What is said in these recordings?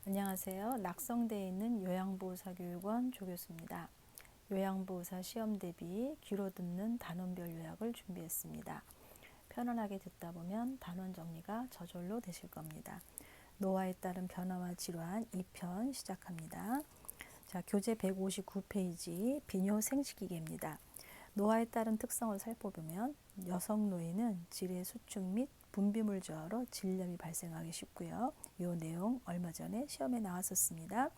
안녕하세요. 낙성대에 있는 요양보호사교육원 조교수입니다. 요양보호사 시험 대비 귀로 듣는 단원별 요약을 준비했습니다. 편안하게 듣다 보면 단원 정리가 저절로 되실 겁니다. 노화에 따른 변화와 질환 2편 시작합니다. 자, 교재 159페이지 비뇨 생식기계입니다. 노화에 따른 특성을 살펴보면 여성 노인은 질의 수축 및 분비물 저하로 질염이 발생하기 쉽고요. 이 내용 얼마 전에 시험에 나왔었습니다.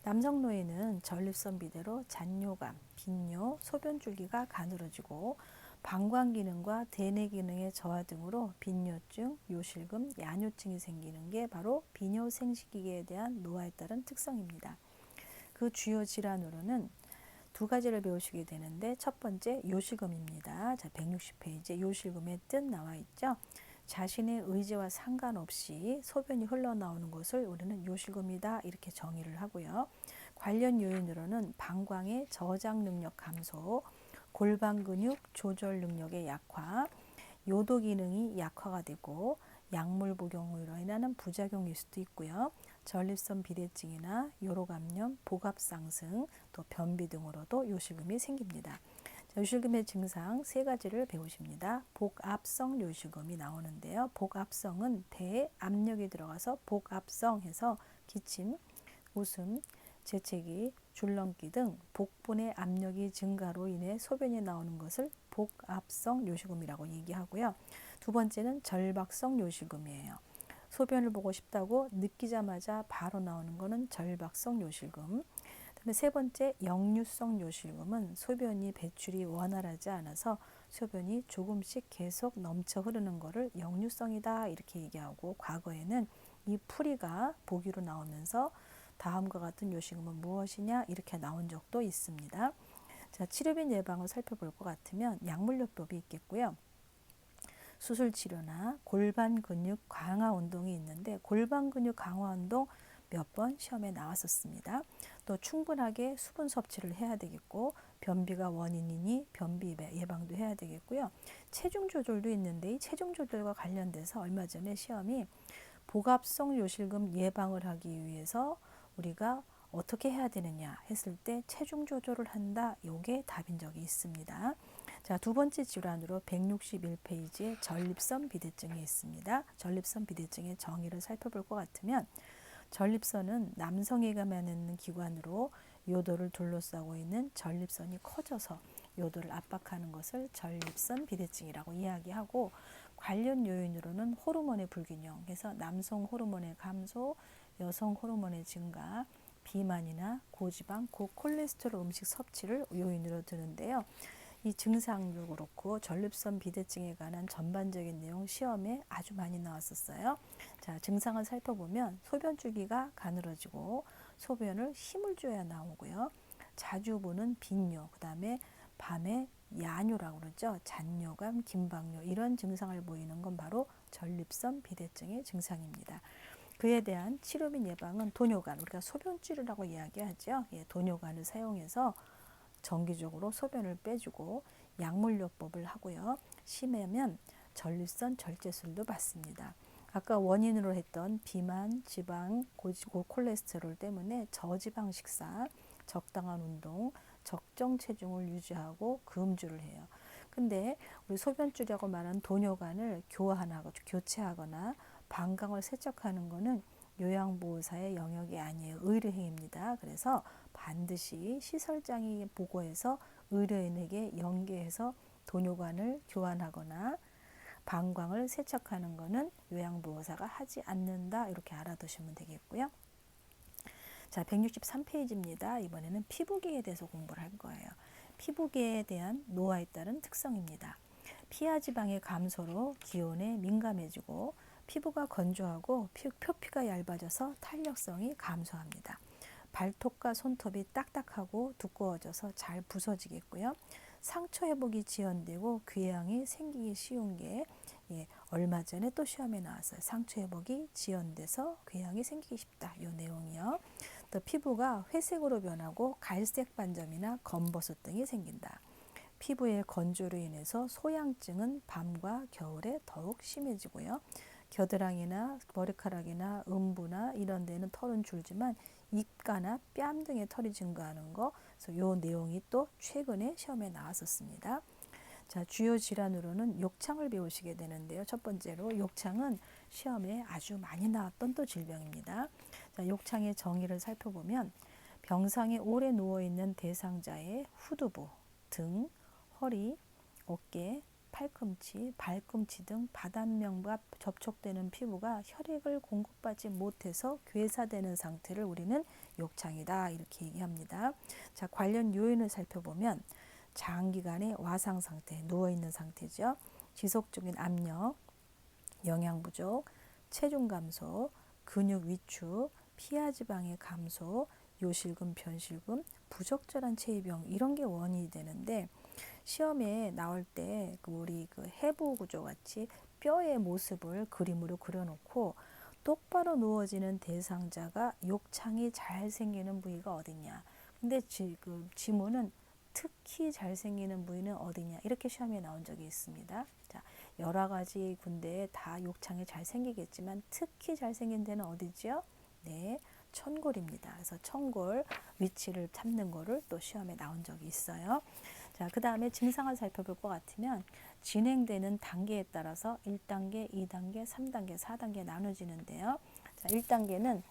남성 노인은 전립선 비대로 잔뇨감, 빈뇨, 소변줄기가 가늘어지고 방광 기능과 대뇌 기능의 저하 등으로 빈뇨증, 요실금, 야뇨증이 생기는 게 바로 비뇨 생식기계에 대한 노화에 따른 특성입니다. 그 주요 질환으로는 두 가지를 배우시게 되는데 첫 번째 요실금입니다. 자, 160페이지에 요실금의 뜻 나와 있죠. 자신의 의지와 상관없이 소변이 흘러나오는 것을 우리는 요실금이다 이렇게 정의를 하고요. 관련 요인으로는 방광의 저장 능력 감소, 골반 근육 조절 능력의 약화, 요도 기능이 약화가 되고 약물 복용으로 인하는 부작용일 수도 있고요. 전립선 비대증이나 요로감염, 복압 상승, 또 변비 등으로도 요실금이 생깁니다. 요실금의 증상 세 가지를 배우십니다. 복압성 요실금이 나오는데요. 복압성은 배에 압력이 들어가서 복압성해서 기침, 웃음, 재채기, 줄넘기 등 복분의 압력이 증가로 인해 소변이 나오는 것을 복압성 요실금이라고 얘기하고요. 두 번째는 절박성 요실금이에요. 소변을 보고 싶다고 느끼자마자 바로 나오는 것은 절박성 요실금. 그다음에 세 번째 역류성 요실금은 소변이 배출이 원활하지 않아서 소변이 조금씩 계속 넘쳐 흐르는 것을 역류성이다 이렇게 얘기하고, 과거에는 이 풀이가 보기로 나오면서 다음과 같은 요실금은 무엇이냐 이렇게 나온 적도 있습니다. 자, 치료빈 예방을 살펴볼 것 같으면 약물요법이 있겠고요. 수술 치료나 골반 근육 강화 운동이 있는데 골반 근육 강화 운동 몇 번 시험에 나왔었습니다. 또 충분하게 수분 섭취를 해야 되겠고, 변비가 원인이니 변비 예방도 해야 되겠고요. 체중 조절도 있는데 이 체중 조절과 관련돼서 얼마 전에 시험이 복압성 요실금 예방을 하기 위해서 우리가 어떻게 해야 되느냐 했을 때 체중 조절을 한다. 요게 답인 적이 있습니다. 자, 두 번째 질환으로 161페이지에 전립선 비대증이 있습니다. 전립선 비대증의 정의를 살펴볼 것 같으면 전립선은 남성에게 있는 기관으로 요도를 둘러싸고 있는 전립선이 커져서 요도를 압박하는 것을 전립선 비대증이라고 이야기하고, 관련 요인으로는 호르몬의 불균형, 그래서 남성 호르몬의 감소, 여성 호르몬의 증가, 비만이나 고지방, 고콜레스테롤 음식 섭취를 요인으로 드는데요. 이 증상도 그렇고 전립선 비대증에 관한 전반적인 내용 시험에 아주 많이 나왔었어요. 자, 증상을 살펴보면 소변 주기가 가늘어지고 소변을 힘을 줘야 나오고요. 자주 보는 빈뇨, 그 다음에 밤에 야뇨라고 그러죠. 잔뇨감, 긴박뇨, 이런 증상을 보이는 건 바로 전립선 비대증의 증상입니다. 그에 대한 치료 및 예방은 도뇨관, 우리가 소변줄이라고 이야기하죠. 예, 도뇨관을 사용해서 정기적으로 소변을 빼주고 약물요법을 하고요. 심하면 전립선 절제술도 받습니다. 아까 원인으로 했던 비만, 지방, 고콜레스테롤 때문에 저지방 식사, 적당한 운동, 적정 체중을 유지하고 금주를 해요. 근데 우리 소변줄이라고 말하는 도뇨관을 교체하거나 방광을 세척하는 것은 요양보호사의 영역이 아니에요. 의료행위입니다. 그래서 반드시 시설장이 보고해서 의료인에게 연계해서 도뇨관을 교환하거나 방광을 세척하는 것은 요양보호사가 하지 않는다. 이렇게 알아두시면 되겠고요. 자, 163페이지입니다. 이번에는 피부계에 대해서 공부를 할 거예요. 피부계에 대한 노화에 따른 특성입니다. 피하 지방의 감소로 기온에 민감해지고 피부가 건조하고 표피가 얇아져서 탄력성이 감소합니다. 발톱과 손톱이 딱딱하고 두꺼워져서 잘 부서지겠고요. 상처 회복이 지연되고 궤양이 생기기 쉬운 게 얼마 전에 또 시험에 나왔어요. 상처 회복이 지연돼서 궤양이 생기기 쉽다. 이 내용이요. 또 피부가 회색으로 변하고 갈색 반점이나 검버섯 등이 생긴다. 피부의 건조로 인해서 소양증은 밤과 겨울에 더욱 심해지고요. 겨드랑이나 머리카락이나 음부나 이런 데는 털은 줄지만 입가나 뺨 등의 털이 증가하는 거. 그래서 요 내용이 또 최근에 시험에 나왔었습니다. 자, 주요 질환으로는 욕창을 배우시게 되는데요. 첫 번째로 욕창은 시험에 아주 많이 나왔던 또 질병입니다. 자, 욕창의 정의를 살펴보면 병상에 오래 누워있는 대상자의 후두부, 등, 허리, 어깨, 팔꿈치, 발꿈치 등 바단면과 접촉되는 피부가 혈액을 공급받지 못해서 괴사되는 상태를 우리는 욕창이다 이렇게 얘기합니다. 자, 관련 요인을 살펴보면 장기간의 와상 상태, 누워있는 상태죠. 지속적인 압력, 영양 부족, 체중 감소, 근육 위축, 피하지방의 감소, 요실금, 변실금, 부적절한 체위병 이런 게 원인이 되는데 시험에 나올 때 우리 해부 구조 같이 뼈의 모습을 그림으로 그려놓고 똑바로 누워지는 대상자가 욕창이 잘 생기는 부위가 어디냐. 근데 지문은 특히 잘 생기는 부위는 어디냐 이렇게 시험에 나온 적이 있습니다. 자, 여러 가지 군데에 다 욕창이 잘 생기겠지만 특히 잘 생긴 데는 어디죠? 네, 천골입니다. 그래서 천골 위치를 찾는 거를 또 시험에 나온 적이 있어요. 자, 그 다음에 증상을 살펴볼 것 같으면 진행되는 단계에 따라서 1단계, 2단계, 3단계, 4단계 나눠지는데요. 자, 1단계는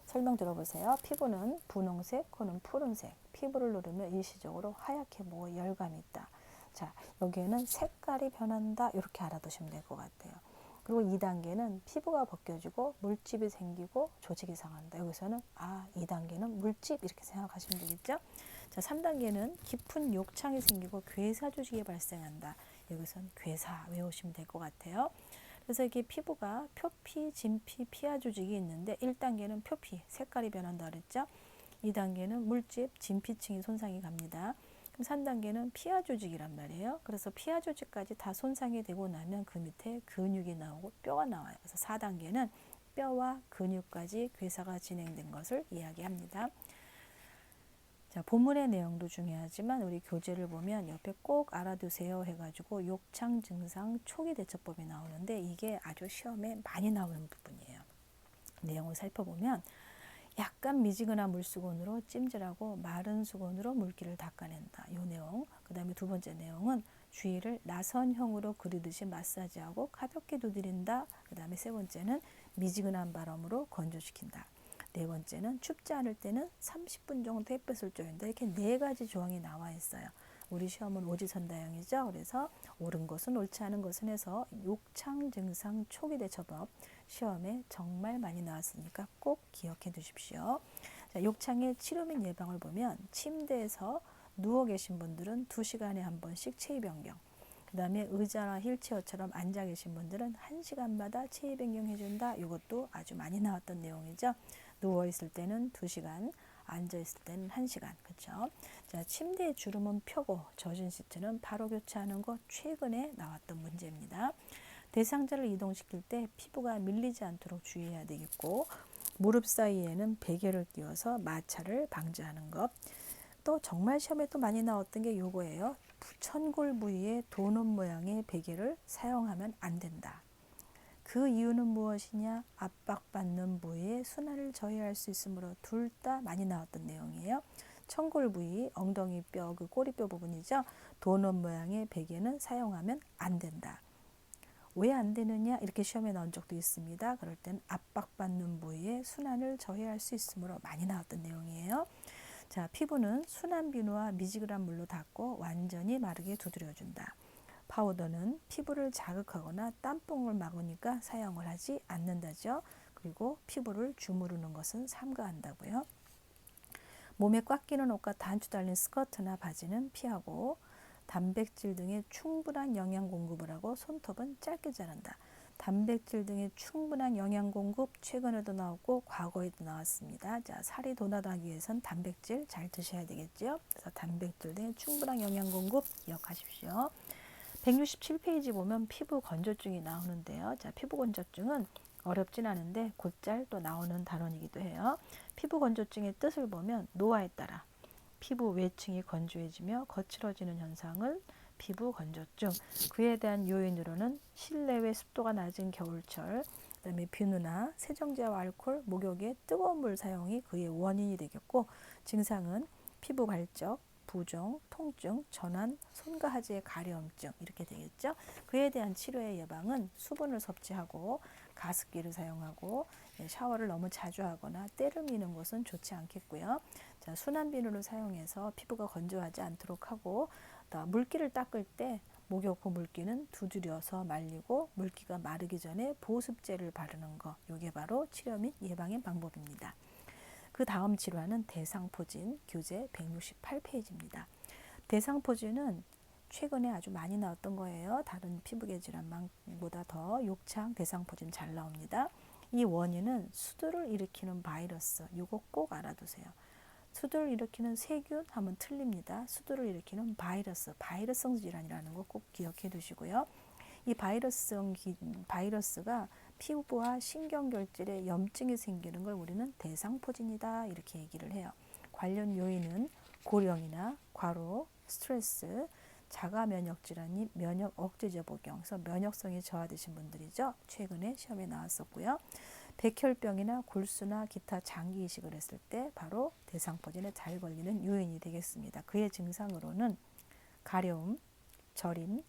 설명 들어보세요. 피부는 분홍색, 코는 푸른색. 피부를 누르면 일시적으로 하얗게 보고 열감이 있다. 자, 여기에는 색깔이 변한다. 이렇게 알아두시면 될 것 같아요. 그리고 2단계는 피부가 벗겨지고 물집이 생기고 조직이 상한다. 여기서는 2단계는 물집 이렇게 생각하시면 되겠죠. 자, 3단계는 깊은 욕창이 생기고 괴사 조직이 발생한다. 여기서는 괴사 외우시면 될 것 같아요. 그래서 이게 피부가 표피, 진피, 피하 조직이 있는데 1단계는 표피, 색깔이 변한다 그랬죠. 2단계는 물집, 진피층이 손상이 갑니다. 그럼 3단계는 피하 조직이란 말이에요. 그래서 피하 조직까지 다 손상이 되고 나면 그 밑에 근육이 나오고 뼈가 나와요. 그래서 4단계는 뼈와 근육까지 괴사가 진행된 것을 이야기합니다. 자, 본문의 내용도 중요하지만 우리 교재를 보면 옆에 꼭 알아두세요 해가지고 욕창 증상 초기 대처법이 나오는데 이게 아주 시험에 많이 나오는 부분이에요. 내용을 살펴보면 약간 미지근한 물수건으로 찜질하고 마른 수건으로 물기를 닦아낸다. 이 내용. 그 다음에 두 번째 내용은 주위를 나선형으로 그리듯이 마사지하고 가볍게 두드린다. 그 다음에 세 번째는 미지근한 바람으로 건조시킨다. 네 번째는 춥지 않을 때는 30분 정도 햇볕을 쬐는다. 이렇게 네 가지 조항이 나와 있어요. 우리 시험은 오지선다형이죠. 그래서 옳은 것은 옳지 않은 것은 해서 욕창 증상 초기 대처법 시험에 정말 많이 나왔으니까 꼭 기억해 두십시오. 자, 욕창의 치료 및 예방을 보면 침대에서 누워 계신 분들은 2시간에 한 번씩 체위 변경. 그 다음에 의자나 휠체어처럼 앉아 계신 분들은 1시간마다 체위 변경 해준다. 이것도 아주 많이 나왔던 내용이죠. 누워 있을 때는 2시간, 앉아 있을 때는 1시간. 그렇죠? 자, 침대의 주름은 펴고 젖은 시트는 바로 교체하는 것 최근에 나왔던 문제입니다. 대상자를 이동시킬 때 피부가 밀리지 않도록 주의해야 되겠고 무릎 사이에는 베개를 띄워서 마찰을 방지하는 것. 또 정말 시험에 또 많이 나왔던 게 요거예요. 천골 부위에 도넛 모양의 베개를 사용하면 안 된다. 그 이유는 무엇이냐? 압박받는 부위에 순환을 저해할 수 있으므로 둘 다 많이 나왔던 내용이에요. 천골 부위, 엉덩이 뼈, 그 꼬리뼈 부분이죠. 도넛 모양의 베개는 사용하면 안 된다. 왜 안 되느냐? 이렇게 시험에 나온 적도 있습니다. 그럴 땐 압박받는 부위에 순환을 저해할 수 있으므로 많이 나왔던 내용이에요. 자, 피부는 순한 비누와 미지근한 물로 닦고 완전히 마르게 두드려준다. 파우더는 피부를 자극하거나 땀봉을 막으니까 사용을 하지 않는다죠. 그리고 피부를 주무르는 것은 삼가한다고요. 몸에 꽉 끼는 옷과 단추 달린 스커트나 바지는 피하고 단백질 등의 충분한 영양 공급을 하고 손톱은 짧게 자른다. 단백질 등의 충분한 영양 공급 최근에도 나왔고 과거에도 나왔습니다. 자, 살이 돋아나기 위해선 단백질 잘 드셔야 되겠죠. 그래서 단백질 등의 충분한 영양 공급 기억하십시오. 167페이지 보면 피부 건조증이 나오는데요. 자, 피부 건조증은 어렵진 않은데 곧잘 또 나오는 단원이기도 해요. 피부 건조증의 뜻을 보면 노화에 따라 피부 외층이 건조해지며 거칠어지는 현상을 피부 건조증. 그에 대한 요인으로는 실내외 습도가 낮은 겨울철, 그다음에 비누나 세정제와 알코올, 목욕에 뜨거운 물 사용이 그의 원인이 되겠고 증상은 피부 갈적, 부종, 통증, 전환, 손과 하지의 가려움증 이렇게 되겠죠. 그에 대한 치료의 예방은 수분을 섭취하고 가습기를 사용하고 샤워를 너무 자주 하거나 때를 미는 것은 좋지 않겠고요. 자, 순한 비누를 사용해서 피부가 건조하지 않도록 하고 물기를 닦을 때 목욕 후 물기는 두드려서 말리고 물기가 마르기 전에 보습제를 바르는 거. 이게 바로 치료 및 예방의 방법입니다. 그 다음 질환은 대상포진 교재 168페이지입니다. 대상포진은 최근에 아주 많이 나왔던 거예요. 다른 피부계 질환보다 더 욕창 대상포진 잘 나옵니다. 이 원인은 수두를 일으키는 바이러스. 이거 꼭 알아두세요. 수두를 일으키는 세균 하면 틀립니다. 수두를 일으키는 바이러스성 질환이라는 거 꼭 기억해 두시고요. 이 바이러스가 피부와 신경결절에 염증이 생기는 걸 우리는 대상포진이다 이렇게 얘기를 해요. 관련 요인은 고령이나 과로, 스트레스, 자가 면역 질환이 면역 억제제 복용, 그래서 면역성이 저하되신 분들이죠. 최근에 시험에 나왔었고요. 백혈병이나 골수나 기타 장기 이식을 했을 때 바로 대상포진에 잘 걸리는 요인이 되겠습니다. 그의 증상으로는 가려움, 저림,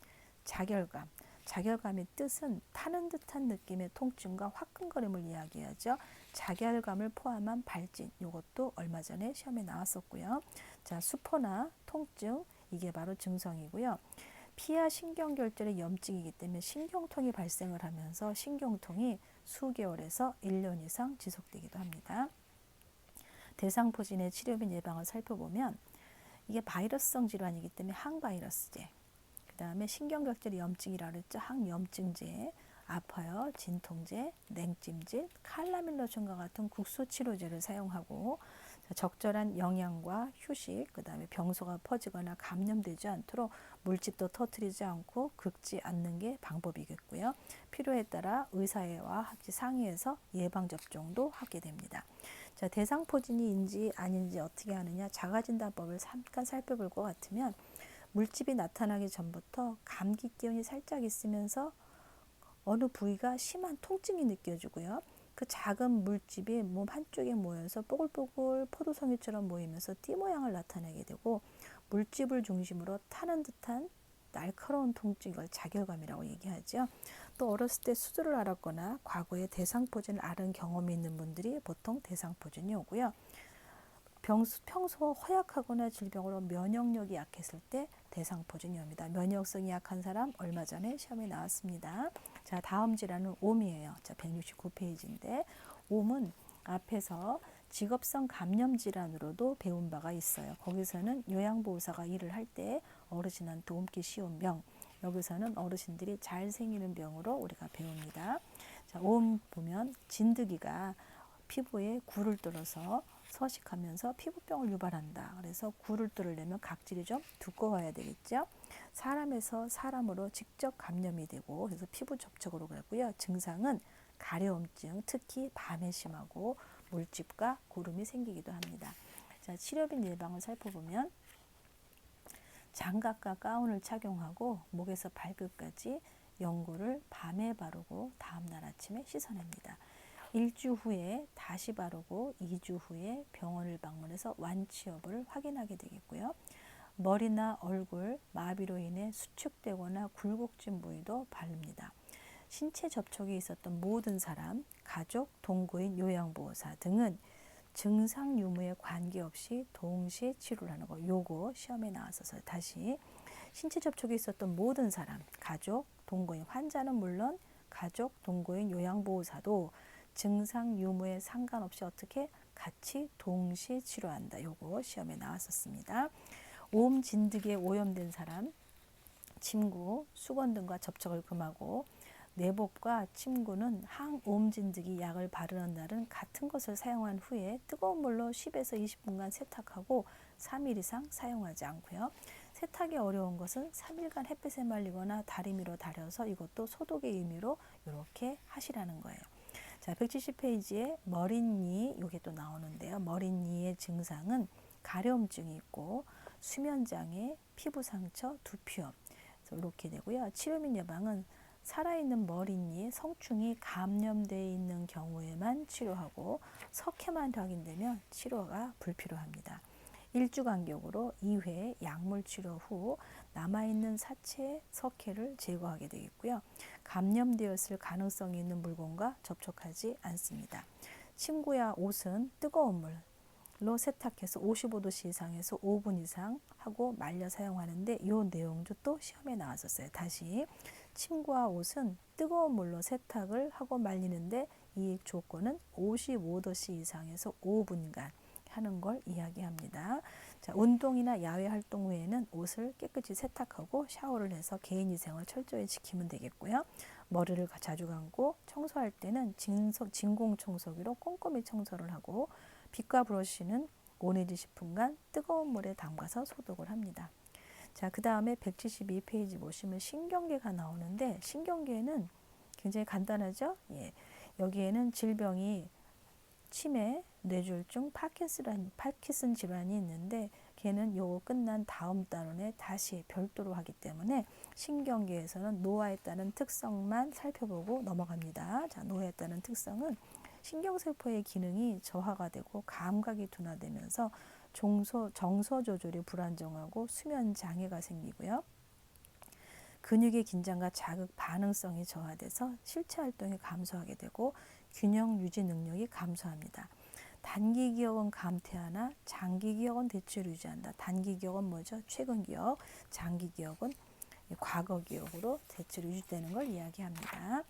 자결감. 자결감의 뜻은 타는 듯한 느낌의 통증과 화끈거림을 이야기하죠. 자결감을 포함한 발진, 이것도 얼마 전에 시험에 나왔었고요. 자, 수포나 통증, 이게 바로 증상이고요. 피하 신경결절의 염증이기 때문에 신경통이 발생을 하면서 신경통이 수개월에서 1년 이상 지속되기도 합니다. 대상포진의 치료 및 예방을 살펴보면 이게 바이러스성 질환이기 때문에 항바이러스제, 그 다음에 신경결절의 염증이라고 그랬죠. 항염증제, 아파요, 진통제, 냉찜질, 칼라밀로션과 같은 국소치료제를 사용하고 적절한 영양과 휴식, 그 다음에 병소가 퍼지거나 감염되지 않도록 물집도 터뜨리지 않고 긁지 않는 게 방법이겠고요. 필요에 따라 의사와 같이 상의해서 예방접종도 하게 됩니다. 자, 대상포진이인지 아닌지 어떻게 하느냐, 자가진단법을 잠깐 살펴볼 것 같으면 물집이 나타나기 전부터 감기 기운이 살짝 있으면서 어느 부위가 심한 통증이 느껴지고요. 그 작은 물집이 몸 한쪽에 모여서 뽀글뽀글 포도송이처럼 모이면서 띠 모양을 나타내게 되고 물집을 중심으로 타는 듯한 날카로운 통증, 이걸 자결감이라고 얘기하죠. 또 어렸을 때 수두를 앓았거나 과거에 대상포진을 앓은 경험이 있는 분들이 보통 대상포진이 오고요. 평소 허약하거나 질병으로 면역력이 약했을 때 대상포진이 옵니다. 면역성이 약한 사람 얼마 전에 시험에 나왔습니다. 자, 다음 질환은 옴이에요. 자, 169페이지인데 옴은 앞에서 직업성 감염 질환으로도 배운 바가 있어요. 거기서는 요양보호사가 일을 할 때 어르신한테 옮기 쉬운 병, 여기서는 어르신들이 잘 생기는 병으로 우리가 배웁니다. 자, 옴 보면 진드기가 피부에 굴을 뚫어서 서식하면서 피부병을 유발한다. 그래서 굴을 뚫으려면 각질이 좀 두꺼워야 되겠죠. 사람에서 사람으로 직접 감염이 되고 그래서 피부 접촉으로 가고요. 증상은 가려움증, 특히 밤에 심하고 물집과 고름이 생기기도 합니다. 자, 치료 및 예방을 살펴보면 장갑과 가운을 착용하고 목에서 발끝까지 연고를 밤에 바르고 다음날 아침에 씻어냅니다. 일주 후에 다시 바르고 2주 후에 병원을 방문해서 완치 여부를 확인하게 되겠고요. 머리나 얼굴, 마비로 인해 수축되거나 굴곡진 부위도 바릅니다. 신체 접촉이 있었던 모든 사람, 가족, 동거인, 요양보호사 등은 증상 유무에 관계없이 동시에 치료를 하는 거. 요거 시험에 나왔어서 다시 신체 접촉이 있었던 모든 사람, 가족, 동거인, 환자는 물론 가족, 동거인, 요양보호사도 증상 유무에 상관없이 어떻게 같이 동시에 치료한다. 요거 시험에 나왔었습니다. 옴 진드기에 오염된 사람, 침구, 수건 등과 접촉을 금하고 내복과 침구는 항옴 진드기 약을 바르는 날은 같은 것을 사용한 후에 뜨거운 물로 10에서 20분간 세탁하고 3일 이상 사용하지 않고요. 세탁이 어려운 것은 3일간 햇빛에 말리거나 다리미로 다려서 이것도 소독의 의미로 이렇게 하시라는 거예요. 자, 170페이지에 머릿니, 이게 또 나오는데요. 머릿니의 증상은 가려움증이 있고 수면장애, 피부상처, 두피염 이렇게 되고요. 치료 및 예방은 살아있는 머리니 성충이 감염되어 있는 경우에만 치료하고 석회만 확인되면 치료가 불필요합니다. 1주 간격으로 2회 약물 치료 후 남아있는 사체 석회를 제거하게 되겠고요. 감염되었을 가능성이 있는 물건과 접촉하지 않습니다. 침구야 옷은 뜨거운 물로 세탁해서 55도씨 이상에서 5분 이상 하고 말려 사용하는데 이 내용도 또 시험에 나왔었어요. 다시 침구와 옷은 뜨거운 물로 세탁을 하고 말리는데 이 조건은 55도씨 이상에서 5분간 하는 걸 이야기합니다. 자, 운동이나 야외 활동 후에는 옷을 깨끗이 세탁하고 샤워를 해서 개인위생을 철저히 지키면 되겠고요. 머리를 자주 감고 청소할 때는 진공청소기로 꼼꼼히 청소를 하고 빗과 브러쉬는 5 내지 10분간 뜨거운 물에 담가서 소독을 합니다. 자, 그 다음에 172페이지 보시면 신경계가 나오는데 신경계는 굉장히 간단하죠? 예, 여기에는 질병이 치매, 뇌졸중, 파킨슨 질환이 있는데 걔는 요거 끝난 다음 단원에 다시 별도로 하기 때문에 신경계에서는 노화에 따른 특성만 살펴보고 넘어갑니다. 자, 노화에 따른 특성은 신경세포의 기능이 저하가 되고 감각이 둔화되면서 정서 조절이 불안정하고 수면 장애가 생기고요. 근육의 긴장과 자극 반응성이 저하돼서 실체 활동이 감소하게 되고 균형 유지 능력이 감소합니다. 단기 기억은 감퇴하나 장기 기억은 대체로 유지한다. 단기 기억은 뭐죠? 최근 기억, 장기 기억은 과거 기억으로 대체로 유지되는 걸 이야기합니다.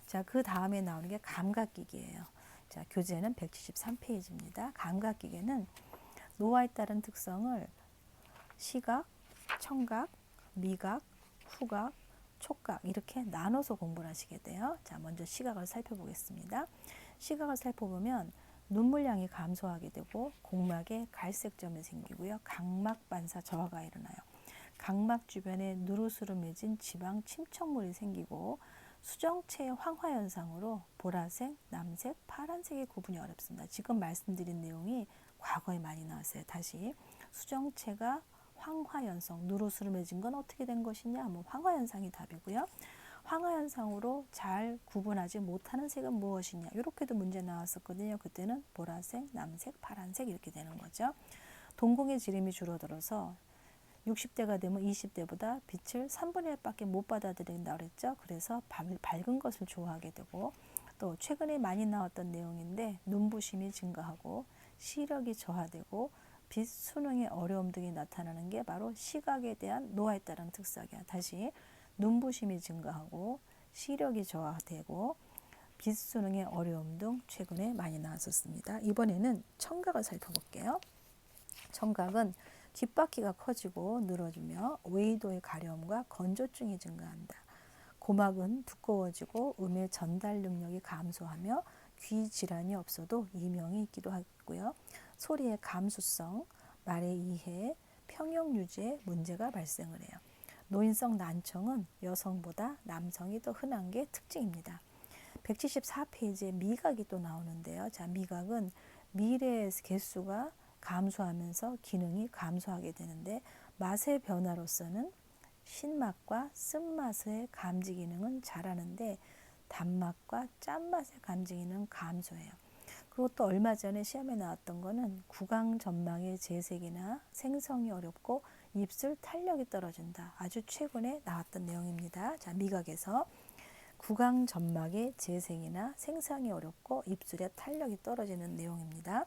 자, 그 다음에 나오는 게 감각기계예요. 자, 교재는 173페이지입니다. 감각기계는 노화에 따른 특성을 시각, 청각, 미각, 후각, 촉각 이렇게 나눠서 공부를 하시게 돼요. 자, 먼저 시각을 살펴보겠습니다. 시각을 살펴보면 눈물량이 감소하게 되고 공막에 갈색점이 생기고요. 각막 반사 저하가 일어나요. 각막 주변에 누르스름해진 지방 침척물이 생기고 수정체의 황화 현상으로 보라색, 남색, 파란색의 구분이 어렵습니다. 지금 말씀드린 내용이 과거에 많이 나왔어요. 다시 수정체가 황화현상, 누르스름해진 건 어떻게 된 것이냐? 뭐 황화현상이 답이고요. 황화현상으로 잘 구분하지 못하는 색은 무엇이냐? 이렇게도 문제 나왔었거든요. 그때는 보라색, 남색, 파란색 이렇게 되는 거죠. 동공의 지름이 줄어들어서 60대가 되면 20대보다 빛을 3분의 1밖에 못 받아들인다고 그랬죠. 그래서 밝은 것을 좋아하게 되고 또 최근에 많이 나왔던 내용인데 눈부심이 증가하고 시력이 저하되고 빛 수능의 어려움 등이 나타나는 게 바로 시각에 대한 노화에 따른 특성이야. 다시 눈부심이 증가하고 시력이 저하되고 빛 수능의 어려움 등 최근에 많이 나왔었습니다. 이번에는 청각을 살펴볼게요. 청각은 귓바퀴가 커지고 늘어지며 웨이도의 가려움과 건조증이 증가한다. 고막은 두꺼워지고 음의 전달 능력이 감소하며 귀 질환이 없어도 이명이 있기도 하고요. 소리의 감수성, 말의 이해, 평형 유지에 문제가 발생을 해요. 노인성 난청은 여성보다 남성이 더 흔한 게 특징입니다. 174페이지에 미각이 또 나오는데요. 자, 미각은 미래의 개수가 감소하면서 기능이 감소하게 되는데 맛의 변화로서는 신맛과 쓴맛의 감지 기능은 잘하는데 단맛과 짠맛의 감지 기능은 감소해요. 그리고 또 얼마 전에 시험에 나왔던 거는 구강 점막의 재색이나 생성이 어렵고 입술 탄력이 떨어진다. 아주 최근에 나왔던 내용입니다. 자, 미각에서 구강 점막의 재생이나 생성이 어렵고 입술에 탄력이 떨어지는 내용입니다.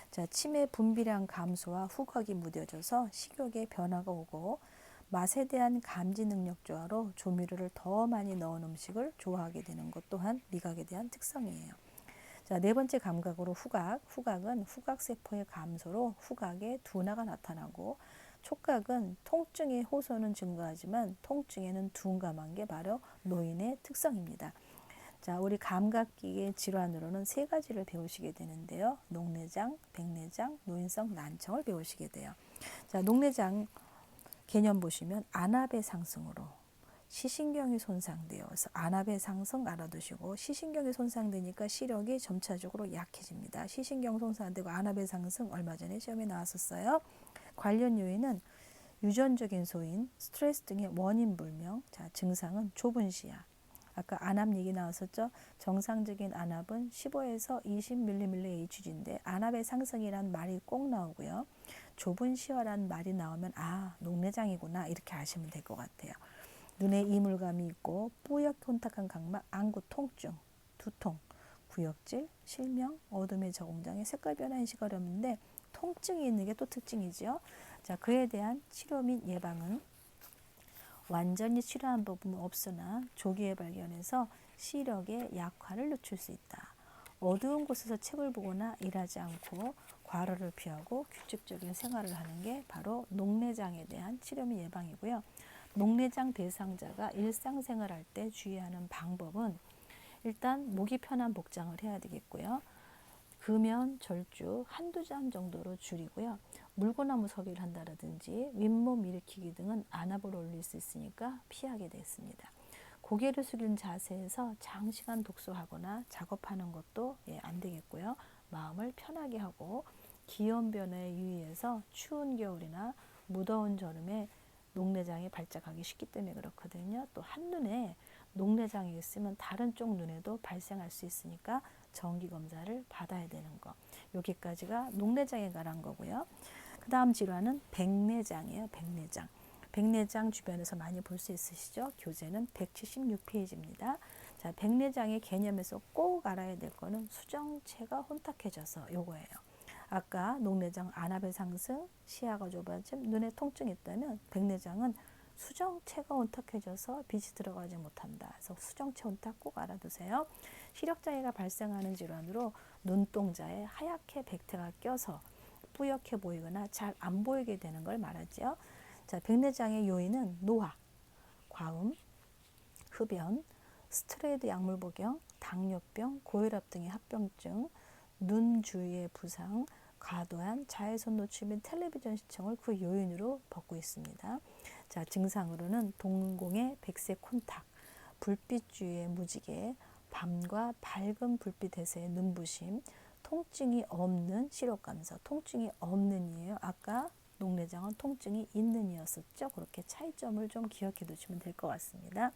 자, 치매 분비량 감소와 후각이 무뎌져서 식욕에 변화가 오고 맛에 대한 감지 능력 저하로 조미료를 더 많이 넣은 음식을 좋아하게 되는 것 또한 미각에 대한 특성이에요. 자, 네 번째 감각으로 후각. 후각은 후각세포의 감소로 후각에 둔화가 나타나고 촉각은 통증의 호소는 증가하지만 통증에는 둔감한 게 바로 노인의 특성입니다. 자, 우리 감각기의 질환으로는 세 가지를 배우시게 되는데요. 녹내장, 백내장, 노인성 난청을 배우시게 돼요. 자, 녹내장 개념 보시면 안압의 상승으로 시신경이 손상되어서 안압의 상승 알아두시고 시신경이 손상되니까 시력이 점차적으로 약해집니다. 시신경 손상되고 안압의 상승 얼마 전에 시험에 나왔었어요. 관련 요인은 유전적인 소인, 스트레스 등의 원인 불명, 자, 증상은 좁은 시야, 아까 안압 얘기 나왔었죠. 정상적인 안압은 15에서 20mmHg인데 안압의 상승이란 말이 꼭 나오고요. 좁은 시야란 말이 나오면 아, 녹내장이구나 이렇게 아시면 될 것 같아요. 눈에 이물감이 있고 뿌옇게 혼탁한 각막, 안구 통증, 두통, 구역질, 실명, 어둠의 적응장애, 색깔 변화 인식 어려움인데 통증이 있는 게 또 특징이죠. 자, 그에 대한 치료 및 예방은 완전히 치료한 부분은 없으나 조기에 발견해서 시력의 약화를 늦출 수 있다. 어두운 곳에서 책을 보거나 일하지 않고 과로를 피하고 규칙적인 생활을 하는 게 바로 녹내장에 대한 치료 및 예방이고요. 녹내장 대상자가 일상생활 할 때 주의하는 방법은 일단 목이 편한 복장을 해야 되겠고요. 금연, 절주 한두 잔 정도로 줄이고요. 물구나무 서기를 한다든지 윗몸 일으키기 등은 안압을 올릴 수 있으니까 피하게 됐습니다. 고개를 숙인 자세에서 장시간 독서하거나 작업하는 것도 안 되겠고요. 마음을 편하게 하고 기온 변화에 유의해서 추운 겨울이나 무더운 여름에 녹내장이 발작하기 쉽기 때문에 그렇거든요. 또 한눈에 녹내장이 있으면 다른 쪽 눈에도 발생할 수 있으니까 정기검사를 받아야 되는 거. 여기까지가 녹내장에 관한 거고요. 그 다음 질환은 백내장이에요. 백내장. 백내장 주변에서 많이 볼 수 있으시죠? 교재는 176페이지입니다. 자, 백내장의 개념에서 꼭 알아야 될 거는 수정체가 혼탁해져서 요거예요. 아까 녹내장 안압의 상승, 시야가 좁아짐, 눈에 통증이 있다면 백내장은 수정체가 혼탁해져서 빛이 들어가지 못한다. 그래서 수정체 혼탁 꼭 알아두세요. 시력장애가 발생하는 질환으로 눈동자에 하얗게 백태가 껴서 뿌옇게 보이거나 잘 안 보이게 되는 걸 말하죠. 자, 백내장의 요인은 노화, 과음, 흡연, 스테로이드 약물 복용, 당뇨병, 고혈압 등의 합병증, 눈 주위의 부상, 과도한 자외선 노출 및 텔레비전 시청을 그 요인으로 벗고 있습니다. 자, 증상으로는 동공의 백색 콘탁, 불빛 주위의 무지개, 밤과 밝은 불빛에서의 눈부심, 통증이 없는 시력감소, 통증이 없는 이에요. 아까 녹내장은 통증이 있는 이었었죠. 그렇게 차이점을 좀 기억해 두시면 될 것 같습니다.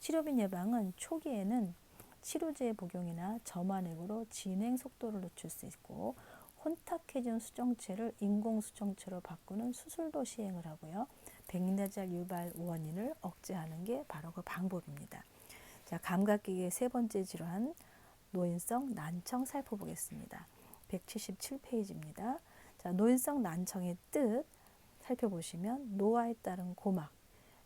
치료 및 예방은 초기에는 치료제 복용이나 점화액으로 진행 속도를 늦출 수 있고 혼탁해진 수정체를 인공 수정체로 바꾸는 수술도 시행을 하고요. 백내장 유발 원인을 억제하는 게 바로 그 방법입니다. 자, 감각기계의 세 번째 질환 노인성 난청 살펴보겠습니다. 177페이지입니다. 자, 노인성 난청의 뜻 살펴보시면 노화에 따른 고막,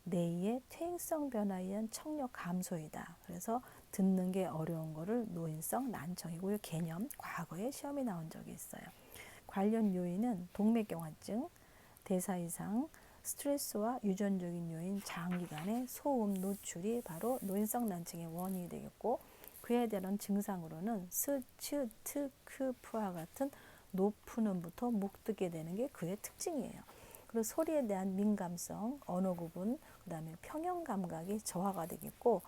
뇌의 퇴행성 변화에 의한 청력 감소이다. 그래서 듣는 게 어려운 거를 노인성 난청이고요. 개념 과거에 시험이 나온 적이 있어요. 관련 요인은 동맥경화증, 대사 이상, 스트레스와 유전적인 요인, 장기간의 소음 노출이 바로 노인성 난청의 원인이 되겠고 그에 대한 증상으로는 스, 츠, 트, 크, 프와 같은 높은 음부터 목 뜨게 되는 게 그의 특징이에요. 그리고 소리에 대한 민감성, 언어 구분, 그 다음에 평형 감각이 저하가 되겠고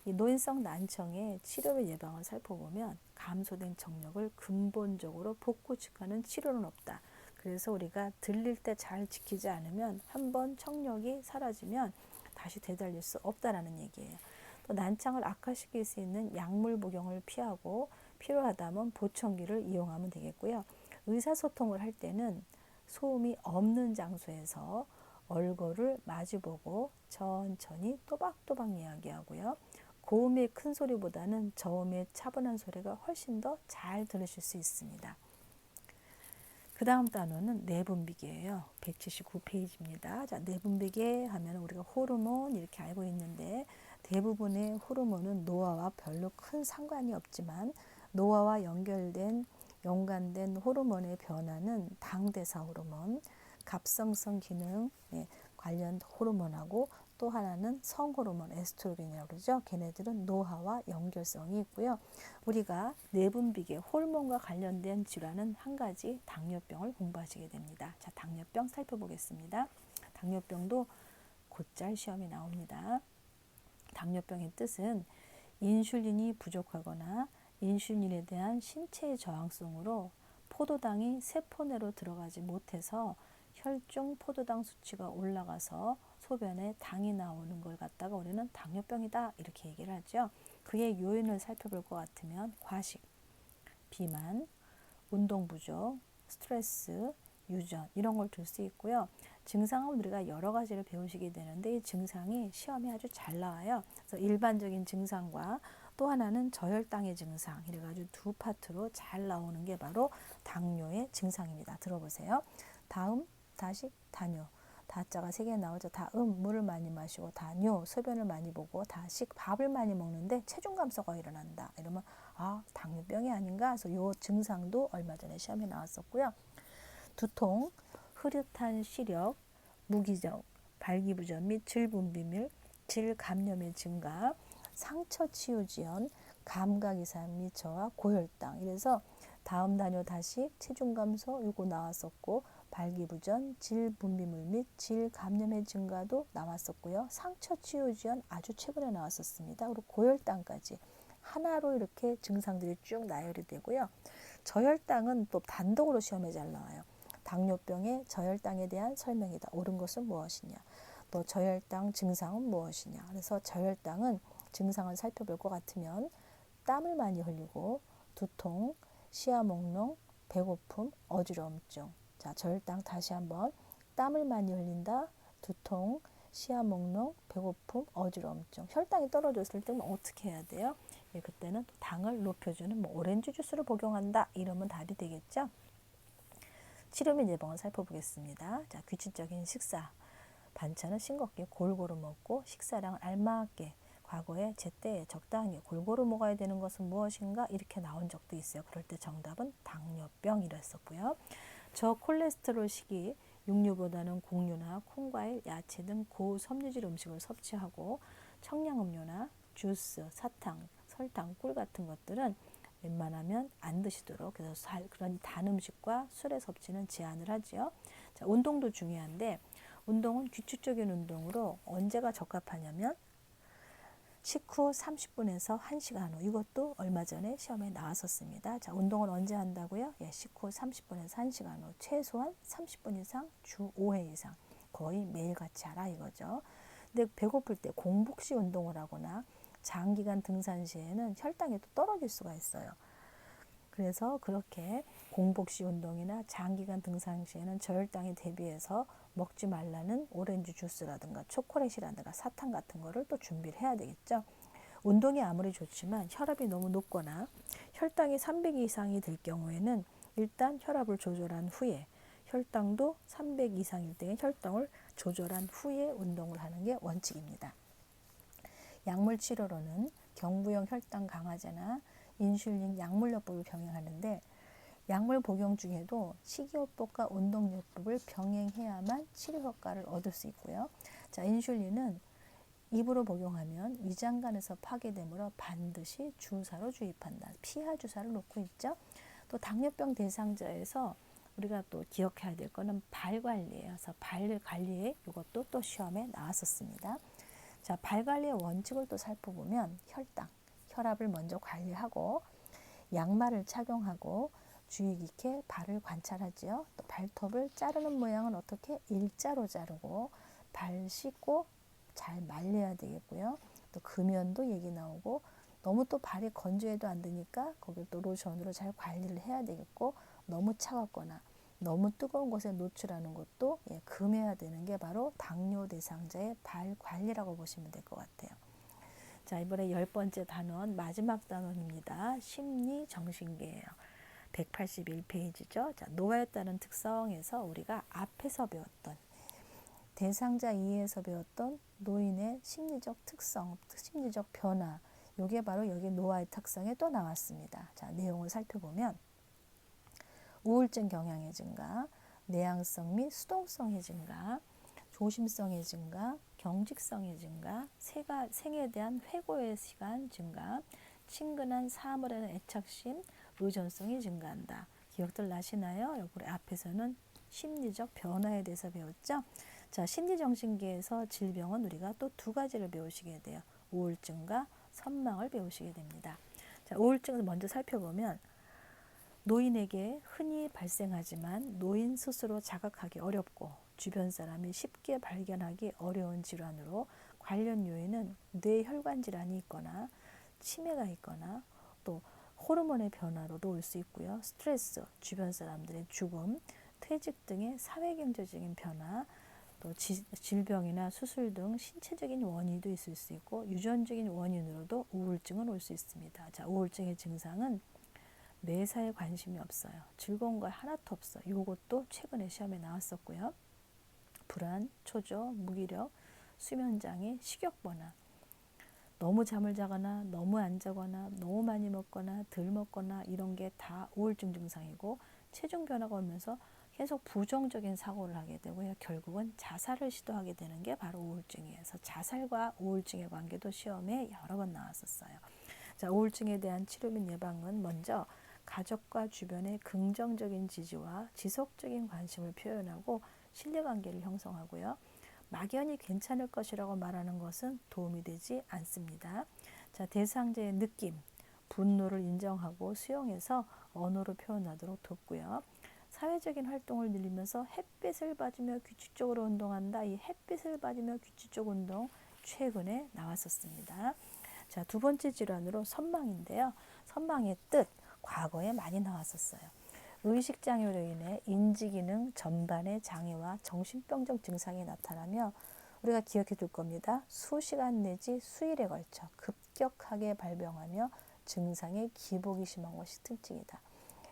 이 노인성 난청의 치료 및 예방을 살펴보면 감소된 청력을 근본적으로 복구시키는 치료는 없다. 그래서 우리가 들릴 때 잘 지키지 않으면 한번 청력이 사라지면 다시 되돌릴 수 없다라는 얘기예요. 또 난청을 악화시킬 수 있는 약물 복용을 피하고 필요하다면 보청기를 이용하면 되겠고요. 의사소통을 할 때는 소음이 없는 장소에서 얼굴을 마주보고 천천히 또박또박 이야기하고요. 고음의 큰 소리보다는 저음의 차분한 소리가 훨씬 더 잘 들으실 수 있습니다. 그 다음 단어는 내분비계예요. 179페이지입니다. 자, 내분비계 하면 우리가 호르몬 이렇게 알고 있는데 대부분의 호르몬은 노화와 별로 큰 상관이 없지만 노화와 연관된 호르몬의 변화는 당대사 호르몬, 갑성성 기능 관련 호르몬하고 또 하나는 성호르몬 에스트로겐이라고 그러죠. 걔네들은 노화와 연결성이 있고요. 우리가 내분비계 호르몬과 관련된 질환은 한 가지 당뇨병을 공부하시게 됩니다. 자, 당뇨병 살펴보겠습니다. 당뇨병도 곧잘 시험이 나옵니다. 당뇨병의 뜻은 인슐린이 부족하거나 인슐린에 대한 신체의 저항성으로 포도당이 세포 내로 들어가지 못해서 혈중 포도당 수치가 올라가서 소변에 당이 나오는 걸 갖다가 우리는 당뇨병이다 이렇게 얘기를 하죠. 그의 요인을 살펴볼 것 같으면 과식, 비만, 운동 부족, 스트레스, 유전 이런 걸 들 수 있고요. 증상은 우리가 여러 가지를 배우시게 되는데 이 증상이 시험에 아주 잘 나와요. 그래서 일반적인 증상과 또 하나는 저혈당의 증상 이래가지고 두 파트로 잘 나오는 게 바로 당뇨의 증상입니다. 들어보세요. 다음, 다식, 다뇨. 다자가 3개 나오죠. 다음, 물을 많이 마시고, 다뇨, 소변을 많이 보고, 다식, 밥을 많이 먹는데 체중 감소가 일어난다. 이러면 아, 당뇨병이 아닌가? 그래서 요 증상도 얼마 전에 시험에 나왔었고요. 두통, 흐릿한 시력, 무기력, 발기부전 및 질분비밀, 질감염의 증가, 상처 치유 지연, 감각 이상 및 저하, 고혈당. 이래서 다음 단요 다식, 체중 감소 요거 나왔었고 발기부전, 질분비물 및 질감염의 증가도 나왔었고요. 상처 치유 지연 아주 최근에 나왔었습니다. 그리고 고혈당까지 하나로 이렇게 증상들이 쭉 나열이 되고요. 저혈당은 또 단독으로 시험에 잘 나와요. 당뇨병의 저혈당에 대한 설명이다. 옳은 것은 무엇이냐. 또 저혈당 증상은 무엇이냐. 그래서 저혈당은 증상을 살펴볼 것 같으면 땀을 많이 흘리고 두통, 시야 몽롱, 배고픔, 어지러움증. 자, 저혈당 다시 한번 땀을 많이 흘린다. 두통, 시야 몽롱, 배고픔, 어지러움증. 혈당이 떨어졌을 때는 어떻게 해야 돼요? 예, 그때는 당을 높여주는 오렌지 주스를 복용한다. 이러면 답이 되겠죠. 치료 및 예방을 살펴보겠습니다. 자, 규칙적인 식사. 반찬은 싱겁게 골고루 먹고 식사량을 알맞게 과거에 제때에 적당히 골고루 먹어야 되는 것은 무엇인가 이렇게 나온 적도 있어요. 그럴 때 정답은 당뇨병이랬었고요. 저콜레스테롤 시기 육류보다는 곡류나 콩과일, 야채 등 고섬유질 음식을 섭취하고 청량음료나 주스, 사탕, 설탕, 꿀 같은 것들은 웬만하면 안 드시도록 그래서 그런 단 음식과 술의 섭취는 제한을 하지요. 자, 운동도 중요한데 운동은 규칙적인 운동으로 언제가 적합하냐면 식후 30분에서 1시간 후. 이것도 얼마 전에 시험에 나왔었습니다. 자, 운동은 언제 한다고요? 예, 식후 30분에서 1시간 후. 최소한 30분 이상, 주 5회 이상. 거의 매일 같이 하라 이거죠. 근데 배고플 때 공복 시 운동을 하거나 장기간 등산 시에는 혈당이 또 떨어질 수가 있어요. 그래서 그렇게 공복 시 운동이나 장기간 등산 시에는 저혈당에 대비해서 먹지 말라는 오렌지 주스라든가 초콜릿이라든가 사탕 같은 거를 또 준비를 해야 되겠죠. 운동이 아무리 좋지만 혈압이 너무 높거나 혈당이 300 이상이 될 경우에는 일단 혈압을 조절한 후에 혈당도 300 이상일 때에 혈당을 조절한 후에 운동을 하는 게 원칙입니다. 약물 치료로는 경부형 혈당 강화제나 인슐린 약물요법을 병행하는데 약물 복용 중에도 식이요법과 운동요법을 병행해야만 치료 효과를 얻을 수 있고요. 자, 인슐린은 입으로 복용하면 위장관에서 파괴되므로 반드시 주사로 주입한다. 피하 주사를 놓고 있죠. 또 당뇨병 대상자에서 우리가 또 기억해야 될 거는 발 관리예요. 그래서 발 관리에 이것도 또 시험에 나왔었습니다. 자, 발 관리의 원칙을 또 살펴보면 혈당, 혈압을 먼저 관리하고 양말을 착용하고 주의 깊게 발을 관찰하지요. 또 발톱을 자르는 모양은 어떻게 일자로 자르고 발 씻고 잘 말려야 되겠고요. 또 금연도 얘기 나오고 너무 또 발이 건조해도 안 되니까 거기를 또 로션으로 잘 관리를 해야 되겠고 너무 차갑거나 너무 뜨거운 곳에 노출하는 것도 금해야 되는 게 바로 당뇨 대상자의 발 관리라고 보시면 될 것 같아요. 자, 이번에 10번째 단원 마지막 단원입니다. 심리정신계예요. 181페이지죠. 자, 노화에 따른 특성에서 우리가 앞에서 배웠던 대상자 2에서 배웠던 노인의 심리적 특성, 심리적 변화 이게 바로 여기 노화의 특성에 또 나왔습니다. 자, 내용을 살펴보면 우울증 경향의 증가, 내향성 및 수동성의 증가, 조심성의 증가, 경직성의 증가, 생에 대한 회고의 시간 증가, 친근한 사물에 대한 애착심, 의존성이 증가한다. 기억들 나시나요? 우리 앞에서는 심리적 변화에 대해서 배웠죠. 자, 심리정신계에서 질병은 우리가 또 두 가지를 배우시게 돼요. 우울증과 선망을 배우시게 됩니다. 자, 우울증을 먼저 살펴보면 노인에게 흔히 발생하지만 노인 스스로 자각하기 어렵고 주변 사람이 쉽게 발견하기 어려운 질환으로 관련 요인은 뇌혈관 질환이 있거나 치매가 있거나 또 호르몬의 변화로도 올 수 있고요. 스트레스, 주변 사람들의 죽음, 퇴직 등의 사회경제적인 변화, 또 질병이나 수술 등 신체적인 원인도 있을 수 있고 유전적인 원인으로도 우울증은 올 수 있습니다. 자, 우울증의 증상은 매사에 관심이 없어요. 즐거운 거 하나도 없어. 이것도 최근에 시험에 나왔었고요. 불안, 초조, 무기력, 수면장애, 식욕변화, 너무 잠을 자거나 너무 안 자거나 너무 많이 먹거나 덜 먹거나 이런 게 다 우울증 증상이고 체중 변화가 오면서 계속 부정적인 사고를 하게 되고요. 결국은 자살을 시도하게 되는 게 바로 우울증이에요. 그래서 자살과 우울증의 관계도 시험에 여러 번 나왔었어요. 자, 우울증에 대한 치료 및 예방은 먼저 가족과 주변의 긍정적인 지지와 지속적인 관심을 표현하고 신뢰관계를 형성하고요. 막연히 괜찮을 것이라고 말하는 것은 도움이 되지 않습니다. 자, 대상자의 느낌, 분노를 인정하고 수용해서 언어로 표현하도록 돕고요. 사회적인 활동을 늘리면서 햇빛을 받으며 규칙적으로 운동한다. 이 햇빛을 받으며 규칙적 운동 최근에 나왔었습니다. 자, 두 번째 질환으로 선망인데요. 선망의 뜻, 과거에 많이 나왔었어요. 의식장애로 인해 인지기능 전반의 장애와 정신병적 증상이 나타나며 우리가 기억해 둘 겁니다. 수시간 내지 수일에 걸쳐 급격하게 발병하며 증상의 기복이 심한 것이 특징이다.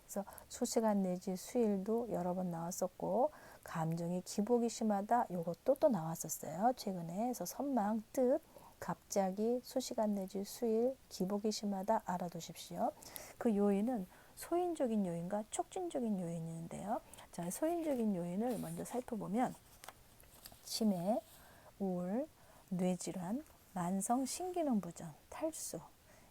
그래서 수시간 내지 수일도 여러 번 나왔었고 감정의 기복이 심하다. 이것도 또 나왔었어요. 최근에. 그래서 선망, 뜻, 갑자기 수시간 내지 수일, 기복이 심하다 알아두십시오. 그 요인은 소인적인 요인과 촉진적인 요인이 있는데요. 자, 소인적인 요인을 먼저 살펴보면 치매, 우울, 뇌질환, 만성 신기능 부전, 탈수,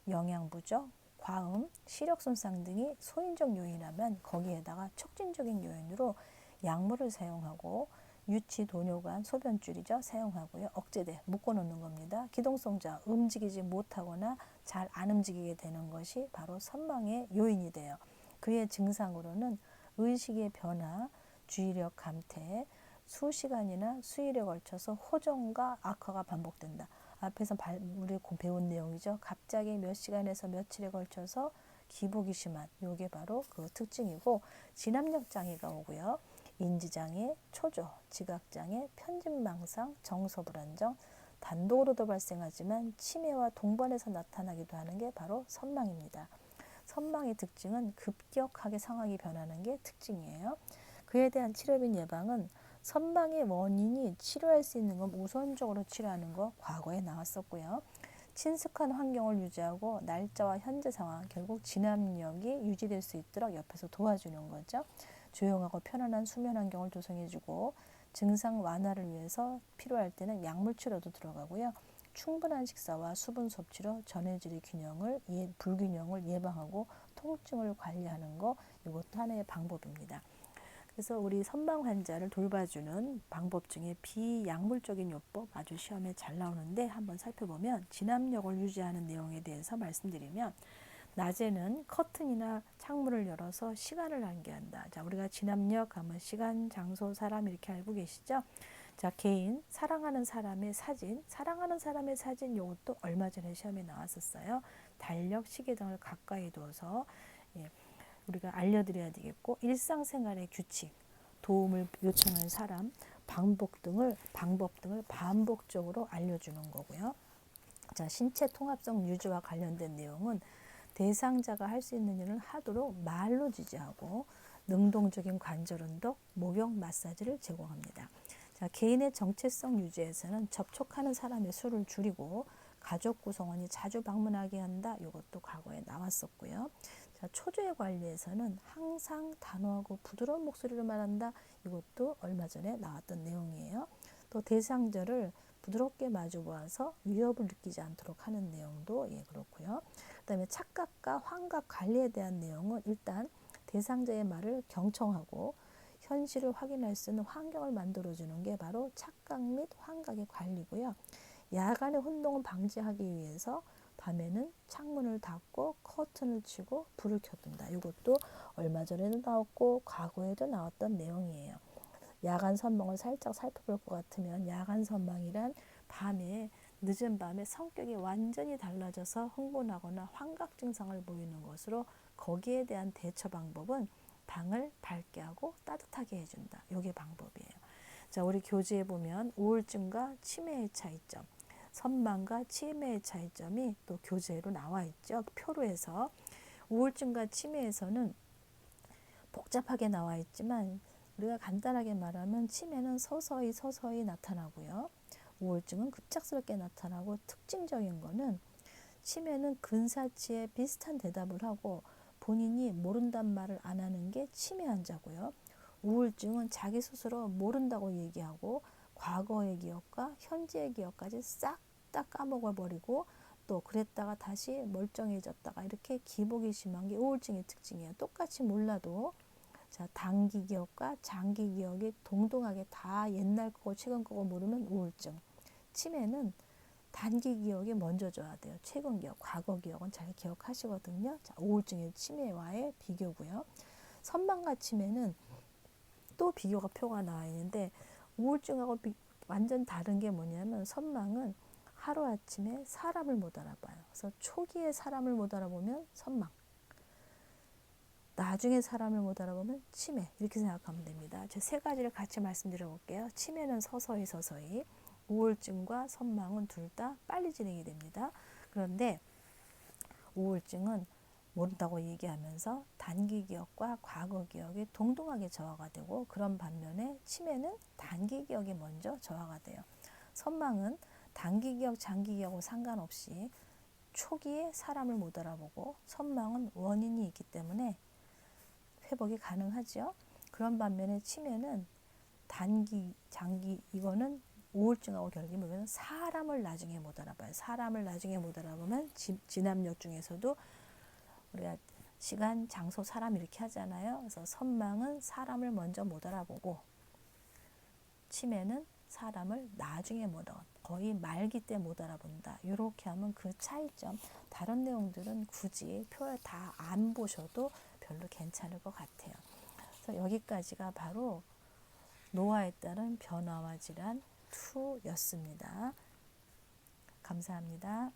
영양 부족, 과음, 시력 손상 등이 소인적 요인이라면 거기에다가 촉진적인 요인으로 약물을 사용하고 유치, 도뇨관, 소변줄이죠. 사용하고요. 억제돼 묶어놓는 겁니다. 기동성자, 움직이지 못하거나 잘 안 움직이게 되는 것이 바로 선망의 요인이 돼요. 그의 증상으로는 의식의 변화, 주의력 감퇴, 수시간이나 수일에 걸쳐서 호전과 악화가 반복된다. 앞에서 우리 배운 내용이죠. 갑자기 몇 시간에서 며칠에 걸쳐서 기복이 심한 이게 바로 그 특징이고 진압력 장애가 오고요. 인지장애, 초조, 지각장애, 편집망상, 정서불안정, 단독으로도 발생하지만 치매와 동반해서 나타나기도 하는 게 바로 선망입니다. 선망의 특징은 급격하게 상황이 변하는 게 특징이에요. 그에 대한 치료 및 예방은 선망의 원인이 치료할 수 있는 건 우선적으로 치료하는 거 과거에 나왔었고요. 친숙한 환경을 유지하고 날짜와 현재 상황, 결국 진압력이 유지될 수 있도록 옆에서 도와주는 거죠. 조용하고 편안한 수면 환경을 조성해주고 증상 완화를 위해서 필요할 때는 약물 치료도 들어가고요. 충분한 식사와 수분 섭취로 전해질의 불균형을 예방하고 통증을 관리하는 거 이것도 하나의 방법입니다. 그래서 우리 선망 환자를 돌봐주는 방법 중에 비약물적인 요법 아주 시험에 잘 나오는데 한번 살펴보면 진압력을 유지하는 내용에 대해서 말씀드리면 낮에는 커튼이나 창문을 열어서 시간을 단계한다. 자, 우리가 진압력 하면 시간, 장소, 사람 이렇게 알고 계시죠? 자, 개인, 사랑하는 사람의 사진 이것도 얼마 전에 시험에 나왔었어요. 달력, 시계 등을 가까이 두어서 우리가 알려드려야 되겠고 일상생활의 규칙, 도움을 요청하는 사람, 방법 등을 반복적으로 알려주는 거고요. 자, 신체 통합성 유지와 관련된 내용은 대상자가 할 수 있는 일을 하도록 말로 지지하고 능동적인 관절 운동, 목욕, 마사지를 제공합니다. 자, 개인의 정체성 유지에서는 접촉하는 사람의 수를 줄이고 가족 구성원이 자주 방문하게 한다. 이것도 과거에 나왔었고요. 자, 초조의 관리에서는 항상 단호하고 부드러운 목소리로 말한다. 이것도 얼마 전에 나왔던 내용이에요. 또 대상자를 부드럽게 마주 보아서 위협을 느끼지 않도록 하는 내용도 그렇고요. 그 다음에 착각과 환각 관리에 대한 내용은 일단 대상자의 말을 경청하고 현실을 확인할 수 있는 환경을 만들어주는 게 바로 착각 및 환각의 관리고요. 야간의 혼동을 방지하기 위해서 밤에는 창문을 닫고 커튼을 치고 불을 켜둔다. 이것도 얼마 전에도 나왔고 과거에도 나왔던 내용이에요. 야간 선망을 살짝 살펴볼 것 같으면 야간 선망이란 밤에 늦은 밤에 성격이 완전히 달라져서 흥분하거나 환각 증상을 보이는 것으로 거기에 대한 대처 방법은 방을 밝게 하고 따뜻하게 해준다. 이게 방법이에요. 자, 우리 교재에 보면 우울증과 치매의 차이점, 선망과 치매의 차이점이 또 교재로 나와 있죠. 표로 해서 우울증과 치매에서는 복잡하게 나와 있지만 우리가 간단하게 말하면 치매는 서서히 나타나고요. 우울증은 급작스럽게 나타나고 특징적인 거는 치매는 근사치에 비슷한 대답을 하고 본인이 모른단 말을 안 하는 게 치매 환자고요. 우울증은 자기 스스로 모른다고 얘기하고 과거의 기억과 현재의 기억까지 싹 다 까먹어버리고 또 그랬다가 다시 멀쩡해졌다가 이렇게 기복이 심한 게 우울증의 특징이에요. 똑같이 몰라도 자, 단기 기억과 장기 기억이 동등하게 다 옛날 거고 최근 거고 모르면 우울증. 치매는 단기 기억이 먼저 줘야 돼요. 최근 기억, 과거 기억은 잘 기억하시거든요. 자, 우울증의 치매와의 비교고요. 선망과 치매는 또 비교가 표가 나와 있는데 우울증하고 완전 다른 게 뭐냐면 선망은 하루아침에 사람을 못 알아봐요. 그래서 초기에 사람을 못 알아보면 선망, 나중에 사람을 못 알아보면 치매, 이렇게 생각하면 됩니다. 제 세 가지를 같이 말씀드려 볼게요. 치매는 서서히, 우울증과 선망은 둘 다 빨리 진행이 됩니다. 그런데 우울증은 모른다고 얘기하면서 단기 기억과 과거 기억이 동등하게 저하가 되고, 그런 반면에 치매는 단기 기억이 먼저 저하가 돼요. 선망은 단기 기억, 장기 기억하고 상관없이 초기에 사람을 못 알아보고, 선망은 원인이 있기 때문에 회복이 가능하죠. 그런 반면에 치매는 단기, 장기, 이거는 우울증하고 결리면 사람을 나중에 못 알아봐요. 사람을 나중에 못 알아보면 진압력 중에서도 우리가 시간, 장소, 사람 이렇게 하잖아요. 그래서 선망은 사람을 먼저 못 알아보고 치매는 사람을 나중에 못 알아본다. 거의 말기 때 못 알아본다. 이렇게 하면 그 차이점. 다른 내용들은 굳이 표를 다 안 보셔도 별로 괜찮을 것 같아요. 그래서 여기까지가 바로 노화에 따른 변화와 질환 2였습니다. 감사합니다.